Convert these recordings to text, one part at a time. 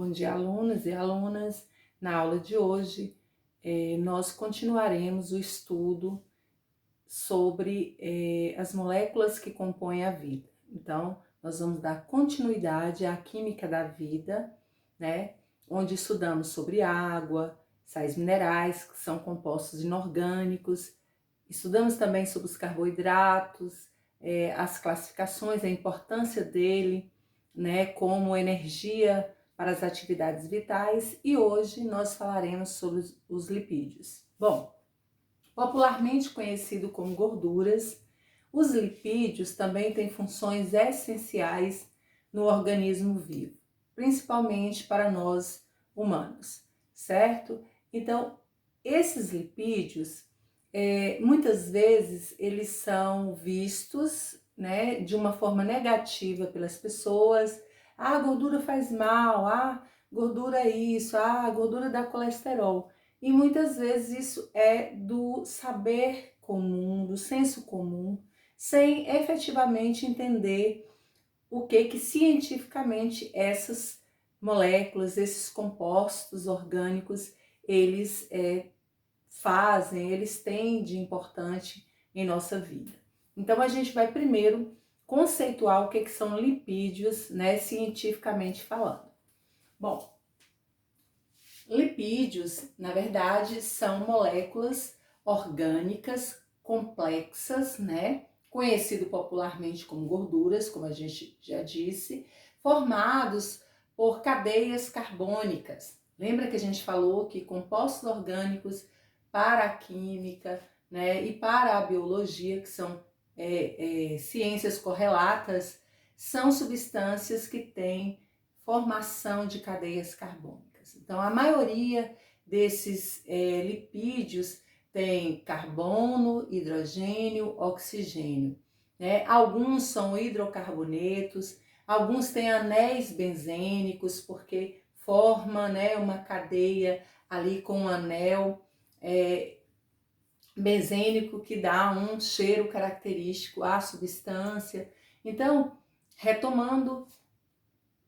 Bom dia, alunos e alunas. Na aula de hoje, nós continuaremos o estudo sobre as moléculas que compõem a vida. Então, nós vamos dar continuidade à química da vida, né? Onde estudamos sobre água, sais minerais, que são compostos inorgânicos. Estudamos também sobre os carboidratos, as classificações, a importância dele, né? Como energia para as atividades vitais, e hoje nós falaremos sobre os lipídios. Bom, popularmente conhecido como gorduras, os lipídios também têm funções essenciais no organismo vivo, principalmente para nós humanos, certo? Então, esses lipídios, muitas vezes eles são vistos, né, de uma forma negativa pelas pessoas. Ah, gordura faz mal, ah, gordura é isso, ah, gordura dá colesterol. E muitas vezes isso é do saber comum, do senso comum, sem efetivamente entender o que cientificamente essas moléculas, esses compostos orgânicos, eles fazem, eles têm de importante em nossa vida. Então a gente vai primeiro conceituar o que são lipídios, né, cientificamente falando. Bom, lipídios, na verdade, são moléculas orgânicas complexas, né, conhecido popularmente como gorduras, como a gente já disse, formados por cadeias carbônicas. Lembra que a gente falou que compostos orgânicos para a química, né, e para a biologia, que são ciências correlatas, são substâncias que têm formação de cadeias carbônicas. Então, a maioria desses lipídios tem carbono, hidrogênio, oxigênio, né? Alguns são hidrocarbonetos, alguns têm anéis benzênicos, porque forma, né, uma cadeia ali com um anel benzênico que dá um cheiro característico à substância. Então, retomando,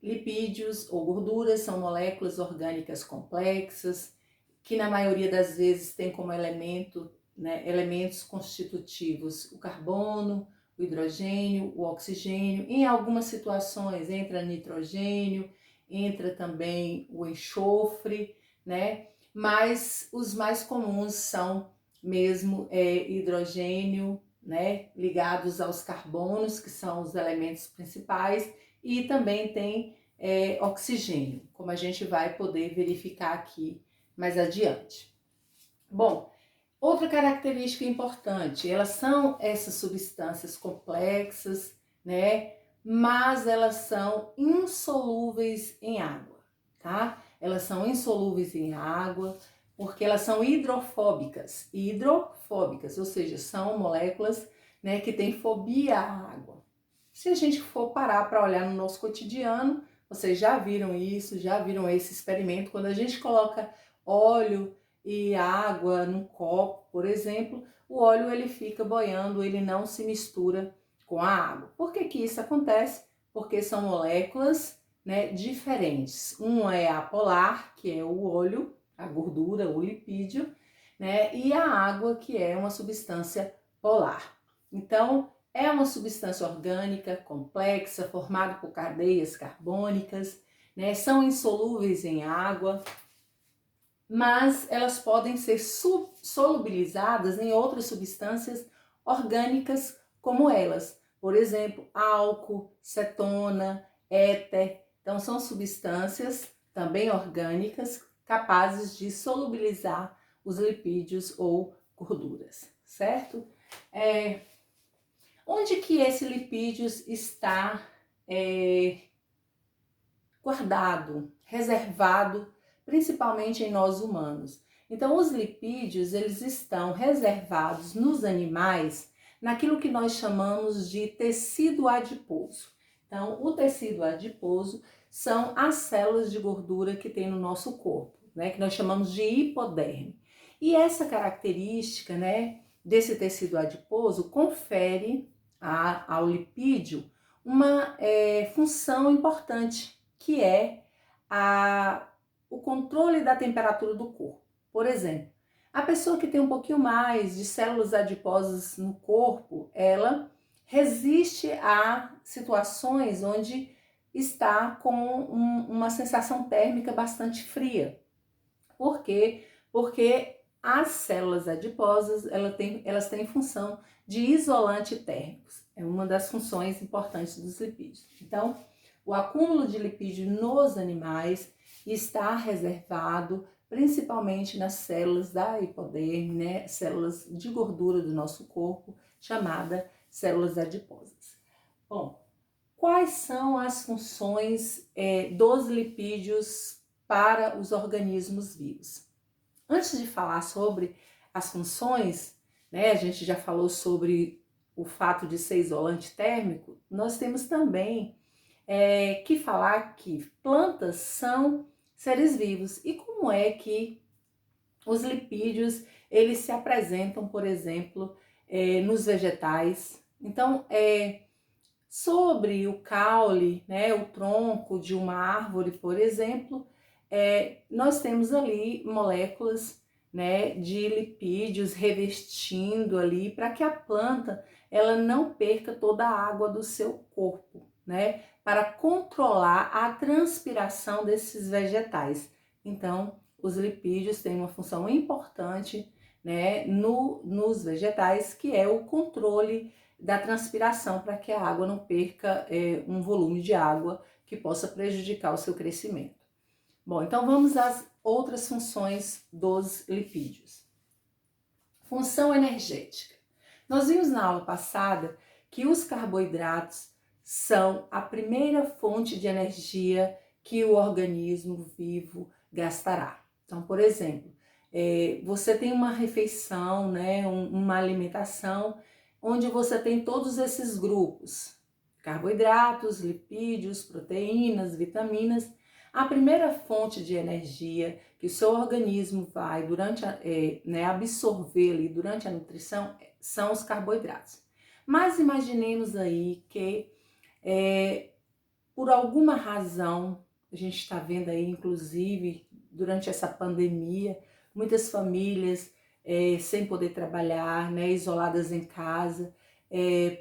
lipídios ou gorduras são moléculas orgânicas complexas que na maioria das vezes tem como elementos constitutivos o carbono, o hidrogênio, o oxigênio. Em algumas situações entra nitrogênio, entra também o enxofre, né? Mas os mais comuns são mesmo hidrogênio, né? Ligados aos carbonos, que são os elementos principais, e também tem oxigênio, como a gente vai poder verificar aqui mais adiante. Bom, outra característica importante, elas são essas substâncias complexas, né? Mas elas são insolúveis em água, tá? Elas são insolúveis em água porque elas são hidrofóbicas, ou seja, são moléculas, né, que têm fobia à água. Se a gente for parar para olhar no nosso cotidiano, vocês já viram isso, já viram esse experimento, quando a gente coloca óleo e água num copo, por exemplo, o óleo ele fica boiando, ele não se mistura com a água. Por que isso acontece? Porque são moléculas, né, diferentes. Uma é apolar, que é o óleo, a gordura, o lipídio, né, e a água, que é uma substância polar. Então, é uma substância orgânica complexa, formada por cadeias carbônicas, né, são insolúveis em água, mas elas podem ser solubilizadas em outras substâncias orgânicas como elas. Por exemplo, álcool, cetona, éter. Então, são substâncias também orgânicas capazes de solubilizar os lipídios ou gorduras, certo? Onde que esse lipídios está guardado, reservado, principalmente em nós humanos? Então, os lipídios, eles estão reservados nos animais naquilo que nós chamamos de tecido adiposo. Então, o tecido adiposo são as células de gordura que tem no nosso corpo, né, que nós chamamos de hipoderme. E essa característica, né, desse tecido adiposo confere ao lipídio uma função importante, que é o controle da temperatura do corpo. Por exemplo, a pessoa que tem um pouquinho mais de células adiposas no corpo, ela resiste a situações onde está com uma sensação térmica bastante fria. Por quê? Porque as células adiposas, elas têm função de isolante térmicos. É uma das funções importantes dos lipídios. Então, o acúmulo de lipídio nos animais está reservado principalmente nas células da hipoderme, né? Células de gordura do nosso corpo, chamadas células adiposas. Bom, quais são as funções dos lipídios para os organismos vivos? Antes de falar sobre as funções, né, a gente já falou sobre o fato de ser isolante térmico, nós temos também que falar que plantas são seres vivos. E como é que os lipídios eles se apresentam, por exemplo, nos vegetais? Então, sobre o caule, né, o tronco de uma árvore, por exemplo, nós temos ali moléculas, né, de lipídios revestindo ali para que a planta ela não perca toda a água do seu corpo, né, para controlar a transpiração desses vegetais. Então, os lipídios têm uma função importante, né, nos vegetais, que é o controle da transpiração para que a água não perca um volume de água que possa prejudicar o seu crescimento. Bom, então vamos às outras funções dos lipídios. Função energética. Nós vimos na aula passada que os carboidratos são a primeira fonte de energia que o organismo vivo gastará. Então, por exemplo, você tem uma refeição, né, uma alimentação onde você tem todos esses grupos, carboidratos, lipídios, proteínas, vitaminas. A primeira fonte de energia que o seu organismo vai absorver ali durante a nutrição são os carboidratos. Mas imaginemos aí que por alguma razão, a gente está vendo aí, inclusive, durante essa pandemia, muitas famílias sem poder trabalhar, né, isoladas em casa,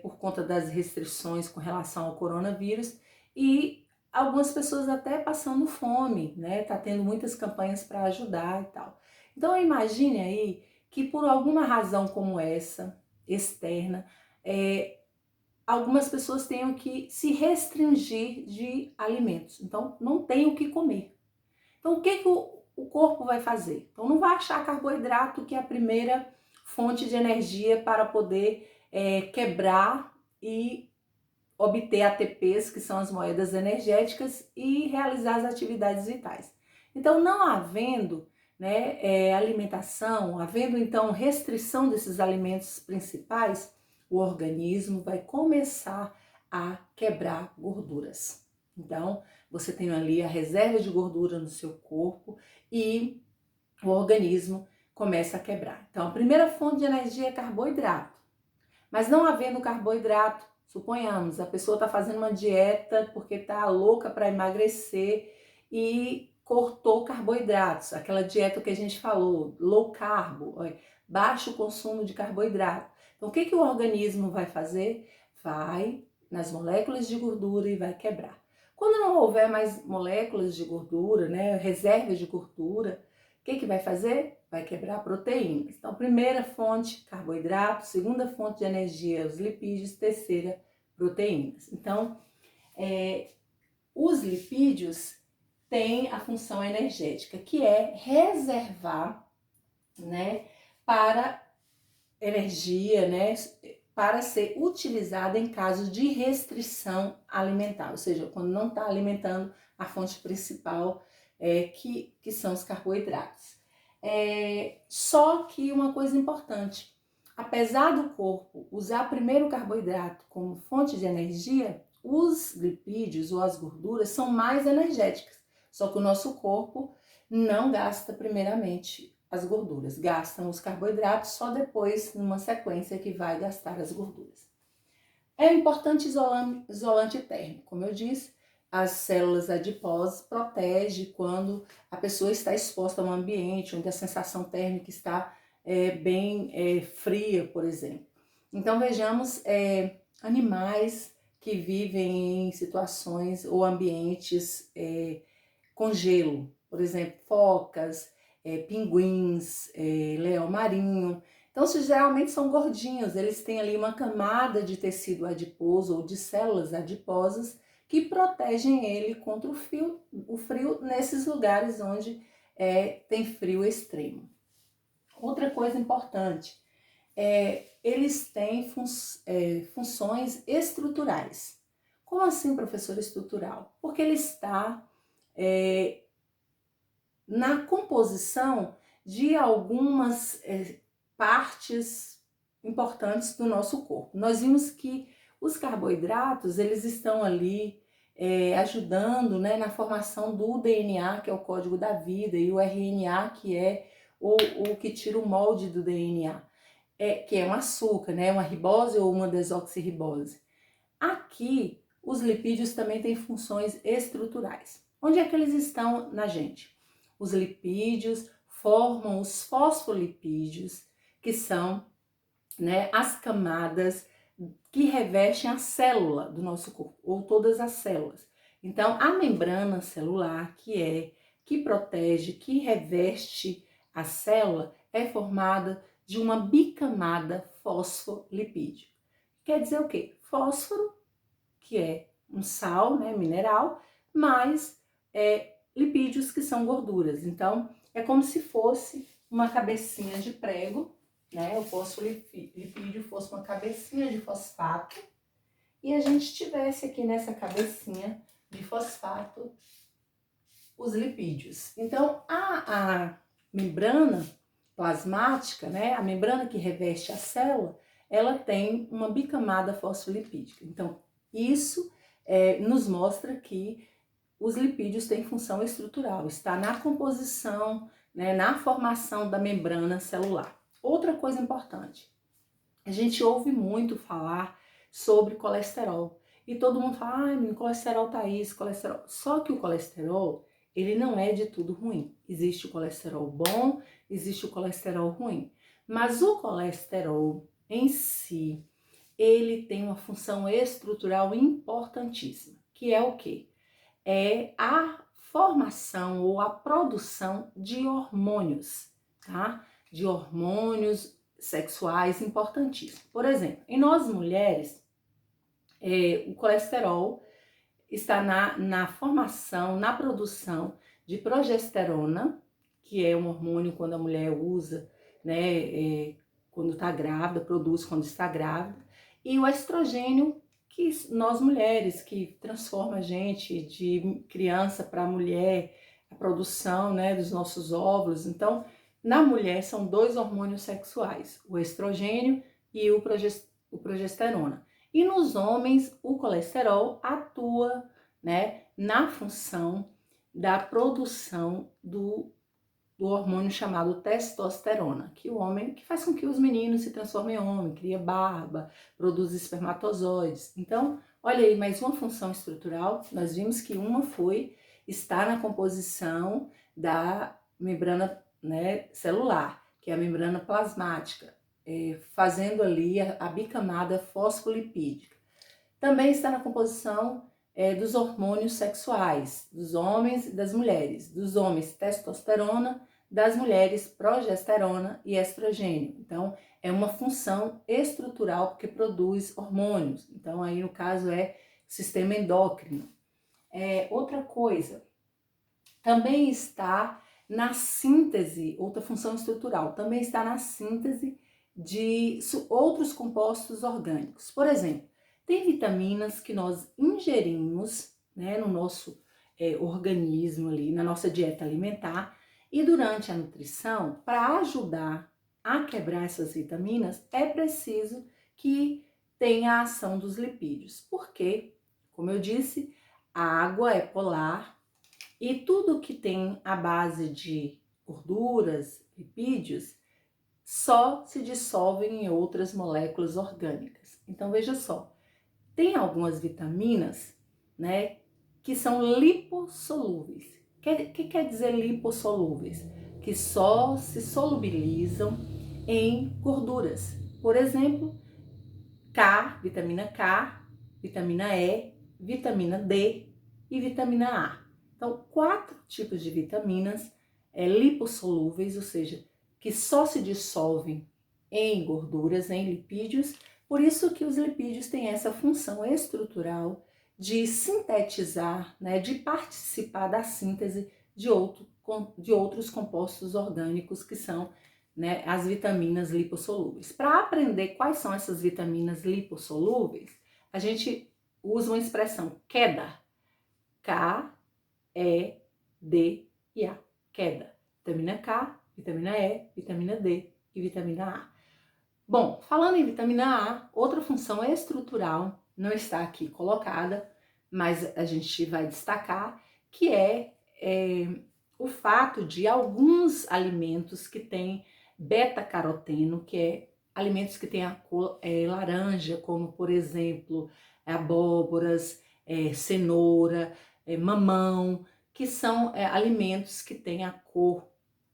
por conta das restrições com relação ao coronavírus, e algumas pessoas até passando fome, né, tá tendo muitas campanhas para ajudar e tal. Então imagine aí que por alguma razão como essa, externa, algumas pessoas tenham que se restringir de alimentos, então não tem o que comer. Então o que o corpo vai fazer? Então não vai achar carboidrato, que é a primeira fonte de energia para poder quebrar e obter ATPs, que são as moedas energéticas, e realizar as atividades vitais. Então, não havendo alimentação, havendo então restrição desses alimentos principais, o organismo vai começar a quebrar gorduras. Então, você tem ali a reserva de gordura no seu corpo e o organismo começa a quebrar. Então, a primeira fonte de energia é carboidrato. Mas não havendo carboidrato, suponhamos, a pessoa está fazendo uma dieta porque está louca para emagrecer e cortou carboidratos, aquela dieta que a gente falou, low carb, baixo consumo de carboidrato. Então, o que o organismo vai fazer? Vai nas moléculas de gordura e vai quebrar. Quando não houver mais moléculas de gordura, né, reserva de gordura, o que vai fazer? Vai quebrar proteínas. Então, primeira fonte, carboidrato. Segunda fonte de energia, os lipídios. Terceira, proteínas. Então, os lipídios têm a função energética, que é reservar, né, para energia, né, para ser utilizada em caso de restrição alimentar, ou seja, quando não está alimentando a fonte principal, que são os carboidratos. Só que uma coisa importante, apesar do corpo usar primeiro o carboidrato como fonte de energia, os lipídios ou as gorduras são mais energéticas, só que o nosso corpo não gasta primeiramente as gorduras, gastam os carboidratos só depois, numa sequência que vai gastar as gorduras. É importante isolante térmico, como eu disse, as células adiposas, protege quando a pessoa está exposta a um ambiente onde a sensação térmica está bem fria, por exemplo. Então vejamos animais que vivem em situações ou ambientes com gelo, por exemplo, focas, pinguins, leão marinho. Então, geralmente são gordinhos, eles têm ali uma camada de tecido adiposo ou de células adiposas que protegem ele contra o frio nesses lugares onde tem frio extremo. Outra coisa importante, eles têm funções estruturais. Como assim, professor, estrutural? Porque ele está na composição de algumas partes importantes do nosso corpo. Nós vimos que os carboidratos, eles estão ali ajudando, né, na formação do DNA, que é o código da vida, e o RNA, que é o que tira o molde do DNA, que é um açúcar, né, uma ribose ou uma desoxirribose. Aqui, os lipídios também têm funções estruturais. Onde é que eles estão na gente? Os lipídios formam os fosfolipídios, que são, né, as camadas que revestem a célula do nosso corpo, ou todas as células. Então, a membrana celular, que protege, que reveste a célula, é formada de uma bicamada fosfolipídio. Quer dizer o quê? Fósforo, que é um sal, né, mineral, mais lipídios, que são gorduras. Então, é como se fosse uma cabecinha de prego, né? O fosfolipídio fosse uma cabecinha de fosfato e a gente tivesse aqui nessa cabecinha de fosfato os lipídios. Então, a membrana plasmática, né? A membrana que reveste a célula, ela tem uma bicamada fosfolipídica. Então, isso nos mostra que os lipídios têm função estrutural, está na composição, né, na formação da membrana celular. Outra coisa importante, a gente ouve muito falar sobre colesterol e todo mundo fala, meu colesterol tá isso, colesterol. Só que o colesterol, ele não é de tudo ruim. Existe o colesterol bom, existe o colesterol ruim. Mas o colesterol em si, ele tem uma função estrutural importantíssima, que é o quê? É a formação ou a produção de hormônios, tá? De hormônios sexuais importantíssimos. Por exemplo, em nós mulheres, o colesterol está na formação, na produção de progesterona, que é um hormônio quando a mulher usa, né, quando está grávida, produz quando está grávida, e o estrogênio, que nós mulheres, que transforma a gente de criança para mulher, a produção, né, dos nossos óvulos. Então, na mulher são dois hormônios sexuais, o estrogênio e o progesterona. E nos homens, o colesterol atua, né, na função da produção do hormônio chamado testosterona, que faz com que os meninos se transformem em homem, cria barba, produz espermatozoides. Então, olha aí, mais uma função estrutural. Nós vimos que uma foi estar na composição da membrana, né, celular, que é a membrana plasmática, fazendo ali a bicamada fosfolipídica. Também está na composição dos hormônios sexuais, dos homens e das mulheres. Dos homens, testosterona, das mulheres, progesterona e estrogênio. Então, é uma função estrutural porque produz hormônios. Então, aí no caso é sistema endócrino. Outra coisa, também está na síntese, outra função estrutural, também está na síntese de outros compostos orgânicos. Por exemplo, tem vitaminas que nós ingerimos, né, no nosso organismo ali, na nossa dieta alimentar, e durante a nutrição, para ajudar a quebrar essas vitaminas, é preciso que tenha a ação dos lipídios. Porque, como eu disse, a água é polar e tudo que tem a base de gorduras, lipídios, só se dissolvem em outras moléculas orgânicas. Então, veja só, tem algumas vitaminas, né, que são lipossolúveis. O que quer dizer lipossolúveis? Que só se solubilizam em gorduras. Por exemplo, K, vitamina E, vitamina D e vitamina A. Então, 4 tipos de vitaminas lipossolúveis, ou seja, que só se dissolvem em gorduras, em lipídios. Por isso que os lipídios têm essa função estrutural de sintetizar, né, de participar da síntese de outros compostos orgânicos que são, né, as vitaminas lipossolúveis. Para aprender quais são essas vitaminas lipossolúveis, a gente usa uma expressão queda. K, E, D e A. Queda. Vitamina K, vitamina E, vitamina D e vitamina A. Bom, falando em vitamina A, outra função estrutural não está aqui colocada, mas a gente vai destacar, que é o fato de alguns alimentos que têm beta-caroteno, que é alimentos que têm a cor laranja, como por exemplo abóboras, cenoura, mamão, que são alimentos que têm a cor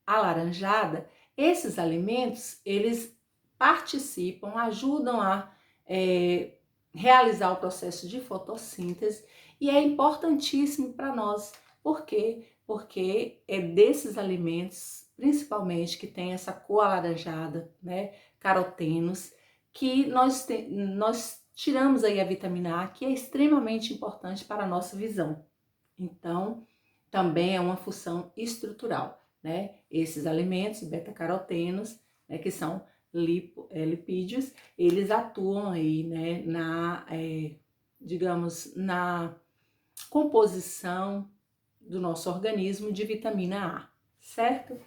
alaranjada. Esses alimentos, eles participam, ajudam a realizar o processo de fotossíntese e é importantíssimo para nós. Por quê? Porque é desses alimentos, principalmente, que tem essa cor alaranjada, né, carotenos, que nós tiramos aí a vitamina A, que é extremamente importante para a nossa visão. Então, também é uma função estrutural, né? Esses alimentos, beta-carotenos, né, que são lipídios, eles atuam aí, né, digamos, na composição do nosso organismo de vitamina A, certo?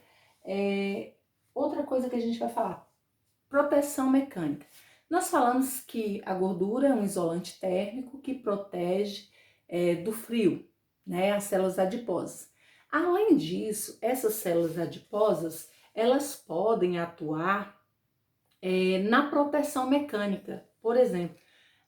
Outra coisa que a gente vai falar, proteção mecânica. Nós falamos que a gordura é um isolante térmico que protege do frio, né, as células adiposas. Além disso, essas células adiposas, elas podem atuar na proteção mecânica. Por exemplo,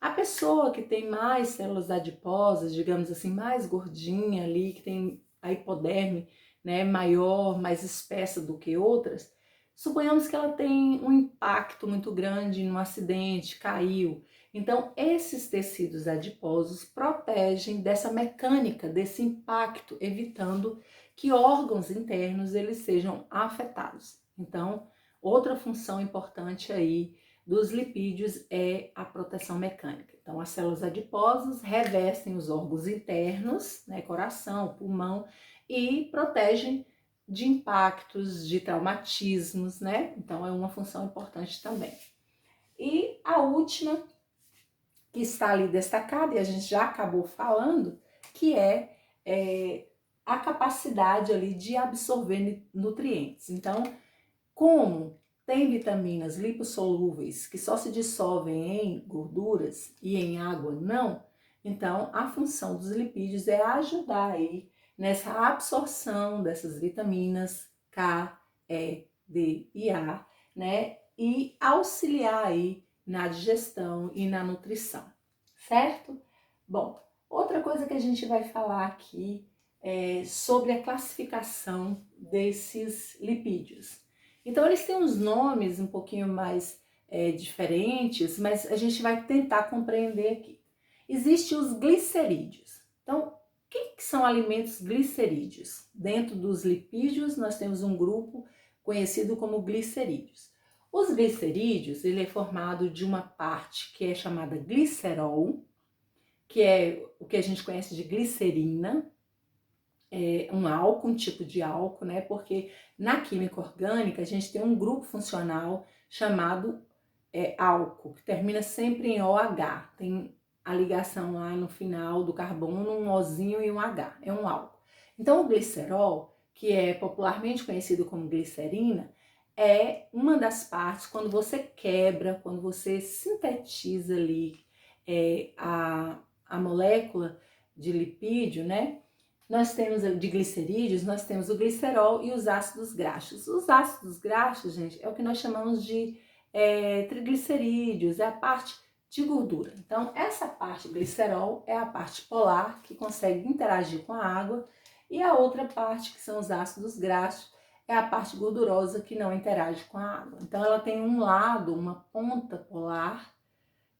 a pessoa que tem mais células adiposas, digamos assim, mais gordinha ali, que tem a hipoderme, né, maior, mais espessa do que outras, suponhamos que ela tem um impacto muito grande num acidente, caiu. Então, esses tecidos adiposos protegem dessa mecânica, desse impacto, evitando que órgãos internos eles sejam afetados. Então, outra função importante aí dos lipídios é a proteção mecânica. Então, as células adiposas revestem os órgãos internos, né, coração, pulmão, e protegem de impactos, de traumatismos, né? Então, é uma função importante também. E a última, que está ali destacada, e a gente já acabou falando, que é a capacidade ali de absorver nutrientes. Então, como tem vitaminas lipossolúveis que só se dissolvem em gorduras e em água não, então a função dos lipídios é ajudar aí nessa absorção dessas vitaminas K, E, D e A, né? E auxiliar aí na digestão e na nutrição, certo? Bom, outra coisa que a gente vai falar aqui é sobre a classificação desses lipídios. Então, eles têm uns nomes um pouquinho mais diferentes, mas a gente vai tentar compreender aqui. Existem os glicerídeos. Então, o que são alimentos glicerídeos? Dentro dos lipídios, nós temos um grupo conhecido como glicerídeos. Os glicerídeos, ele é formado de uma parte que é chamada glicerol, que é o que a gente conhece de glicerina, um álcool, um tipo de álcool, né? Porque na química orgânica a gente tem um grupo funcional chamado álcool, que termina sempre em OH. Tem a ligação lá no final do carbono, um Ozinho e um H, é um álcool. Então o glicerol, que é popularmente conhecido como glicerina, é uma das partes quando você quebra, quando você sintetiza ali a molécula de lipídio, né? Nós temos de glicerídeos, nós temos o glicerol e os ácidos graxos. Os ácidos graxos, gente, é o que nós chamamos de triglicerídeos, é a parte de gordura. Então, essa parte glicerol é a parte polar que consegue interagir com a água, e a outra parte, que são os ácidos graxos, é a parte gordurosa que não interage com a água. Então, ela tem um lado, uma ponta polar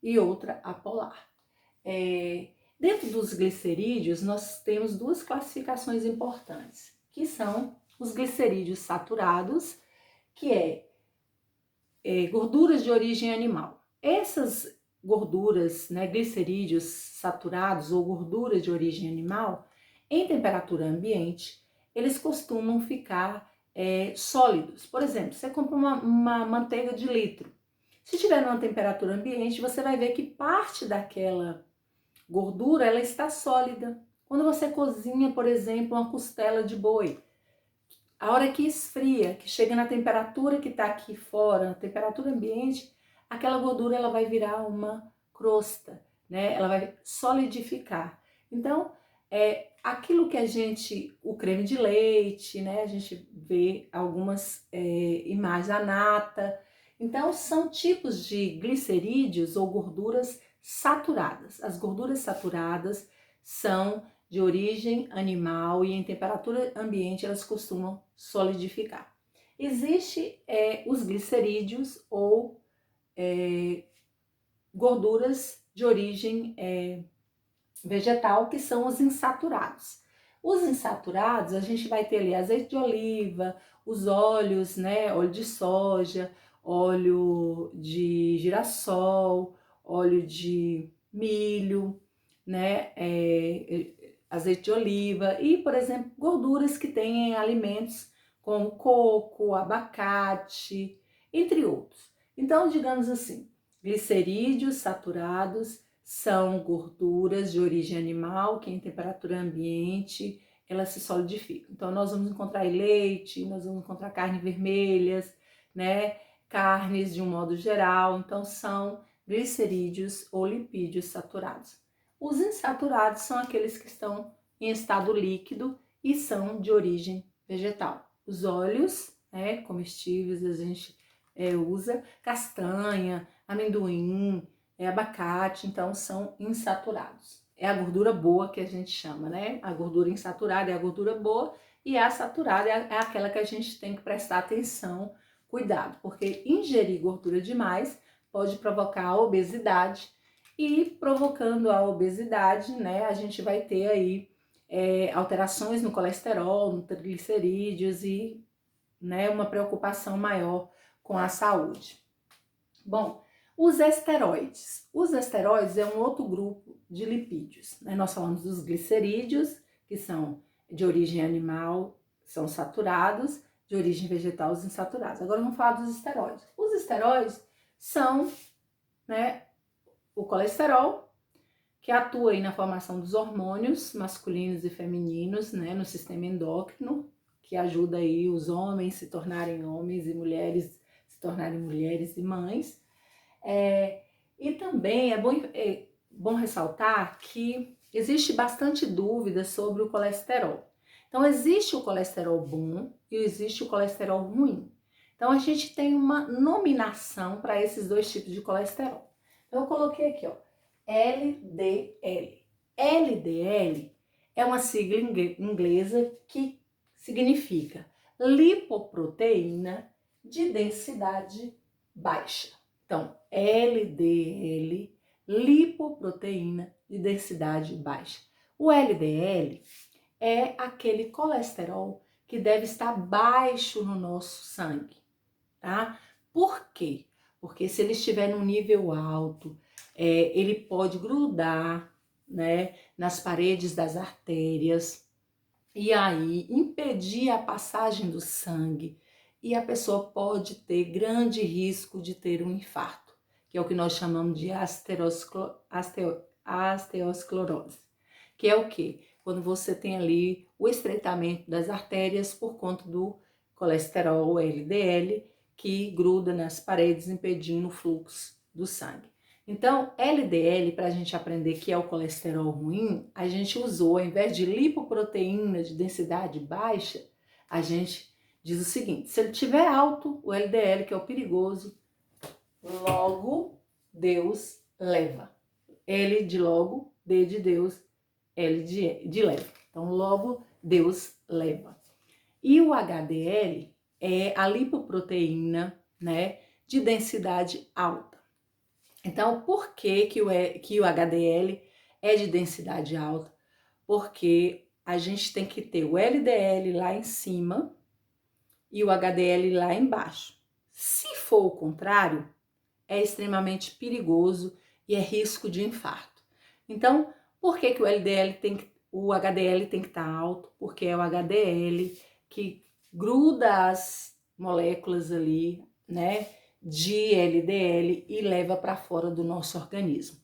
e outra apolar. Dentro dos glicerídeos, nós temos duas classificações importantes, que são os glicerídeos saturados, que gorduras de origem animal. Essas gorduras, né, glicerídeos saturados ou gorduras de origem animal, em temperatura ambiente, eles costumam ficar sólidos. Por exemplo, você compra uma manteiga de litro. Se tiver numa temperatura ambiente, você vai ver que parte daquela gordura ela está sólida. Quando você cozinha, por exemplo, uma costela de boi, a hora que esfria, que chega na temperatura que está aqui fora, na temperatura ambiente, aquela gordura ela vai virar uma crosta, né? Ela vai solidificar. Então, aquilo que o creme de leite, né? A gente vê algumas imagens, a nata. Então, são tipos de glicerídeos ou gorduras saturadas. As gorduras saturadas são de origem animal e em temperatura ambiente elas costumam solidificar. Existe os glicerídeos ou gorduras de origem vegetal, que são os insaturados. Os insaturados, a gente vai ter ali azeite de oliva, os óleos, né, óleo de soja, óleo de girassol, óleo de milho, né, azeite de oliva e, por exemplo, gorduras que tem em alimentos como coco, abacate, entre outros. Então, digamos assim, glicerídeos saturados são gorduras de origem animal que em temperatura ambiente elas se solidificam. Então, nós vamos encontrar leite, nós vamos encontrar carnes vermelhas, né, carnes de um modo geral. Então, são glicerídeos ou lipídios saturados. Os insaturados são aqueles que estão em estado líquido e são de origem vegetal. Os óleos, comestíveis, a gente usa castanha, amendoim, abacate, então são insaturados. É a gordura boa que a gente chama, né? A gordura insaturada é a gordura boa e a saturada é aquela que a gente tem que prestar atenção, cuidado, porque ingerir gordura demais pode provocar a obesidade, e provocando a obesidade, né, a gente vai ter aí alterações no colesterol, no triglicerídeos e, né, uma preocupação maior com a saúde. Bom, os esteroides. Os esteroides é um outro grupo de lipídios, né? Nós falamos dos glicerídeos, que são de origem animal, são saturados, de origem vegetal, os insaturados. Agora vamos falar dos esteroides. Os esteroides são, né, o colesterol, que atua aí na formação dos hormônios masculinos e femininos, né, no sistema endócrino, que ajuda aí os homens se tornarem homens e mulheres se tornarem mulheres e mães. E também é bom ressaltar que existe bastante dúvida sobre o colesterol. Então, existe o colesterol bom e existe o colesterol ruim. Então, a gente tem uma nominação para esses dois tipos de colesterol. Então, eu coloquei aqui, ó, LDL. LDL é uma sigla inglesa que significa lipoproteína de densidade baixa. Então, LDL, lipoproteína de densidade baixa. O LDL é aquele colesterol que deve estar baixo no nosso sangue, tá? Por quê? Porque se ele estiver num nível alto, ele pode grudar, né, nas paredes das artérias e aí impedir a passagem do sangue, e a pessoa pode ter grande risco de ter um infarto, que é o que nós chamamos de arteriosclerose, que é o quê? Quando você tem ali o estreitamento das artérias por conta do colesterol LDL, que gruda nas paredes impedindo o fluxo do sangue. Então, LDL, para a gente aprender que é o colesterol ruim, a gente usou, ao invés de lipoproteína de densidade baixa, a gente diz o seguinte: se ele tiver alto, o LDL, que é o perigoso, logo Deus leva. L de logo, D de Deus, L de leva. Então, logo, Deus leva. E o HDL é a lipoproteína, né, de densidade alta. Então, por que o HDL é de densidade alta? Porque a gente tem que ter o LDL lá em cima e o HDL lá embaixo. Se for o contrário, é extremamente perigoso e é risco de infarto. Então, por que o HDL tem que estar alto? Porque é o HDL que gruda as moléculas ali, né, de LDL e leva para fora do nosso organismo.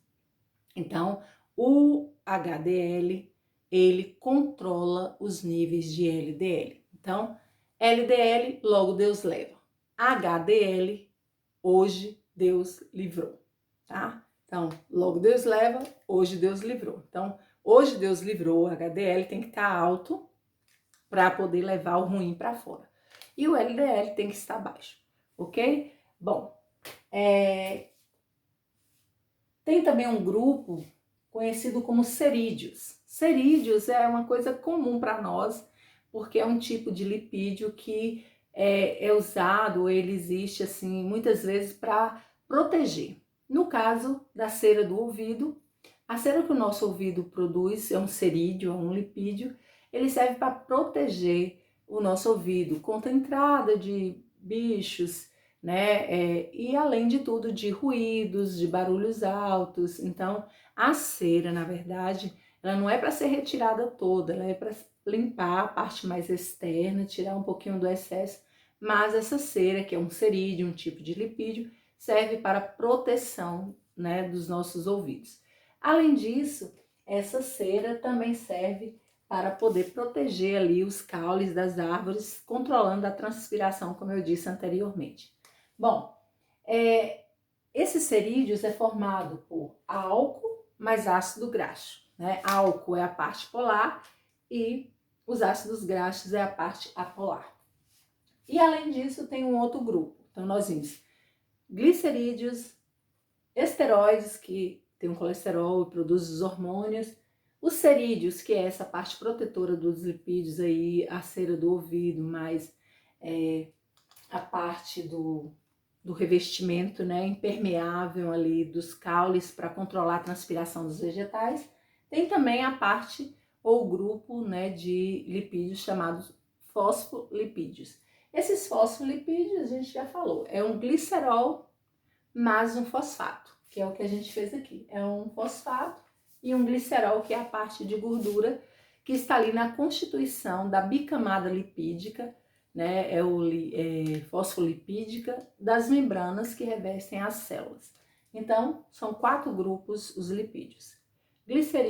Então, o HDL, ele controla os níveis de LDL. Então, LDL, logo Deus leva. HDL, hoje Deus livrou, tá? Então, logo Deus leva, hoje Deus livrou. Então, hoje Deus livrou, o HDL tem que estar alto para poder levar o ruim para fora. E o LDL tem que estar baixo, ok? Bom, tem também um grupo conhecido como cerídeos. Cerídeos é uma coisa comum para nós, porque é um tipo de lipídio que é usado, ele existe assim muitas vezes para proteger. No caso da cera do ouvido, a cera que o nosso ouvido produz é um cerídeo, é um lipídio, ele serve para proteger o nosso ouvido contra a entrada de bichos, né? E além de tudo, de ruídos, de barulhos altos. Então, a cera, na verdade, ela não é para ser retirada toda, ela é para limpar a parte mais externa, tirar um pouquinho do excesso, mas essa cera, que é um cerídeo, um tipo de lipídio, serve para proteção, né, dos nossos ouvidos. Além disso, essa cera também serve para poder proteger ali os caules das árvores, controlando a transpiração, como eu disse anteriormente. Bom, esses cerídeos é formado por álcool mais ácido graxo, né? Álcool é a parte polar e os ácidos graxos é a parte apolar. E além disso tem um outro grupo. Então nós temos glicerídeos, esteroides, que tem um colesterol e produz os hormônios, os cerídeos, que é essa parte protetora dos lipídios aí, a cera do ouvido, mais a parte do revestimento, né, impermeável ali dos caules para controlar a transpiração dos vegetais. Tem também a parte ou grupo, né, de lipídios chamados fosfolipídios. Esses fosfolipídios, a gente já falou, é um glicerol mais um fosfato, que é o que a gente fez aqui. É um fosfato e um glicerol, que é a parte de gordura que está ali na constituição da bicamada lipídica, né? Fosfolipídica das membranas que revestem as células. Então, são 4 grupos os lipídios: glicerídeos,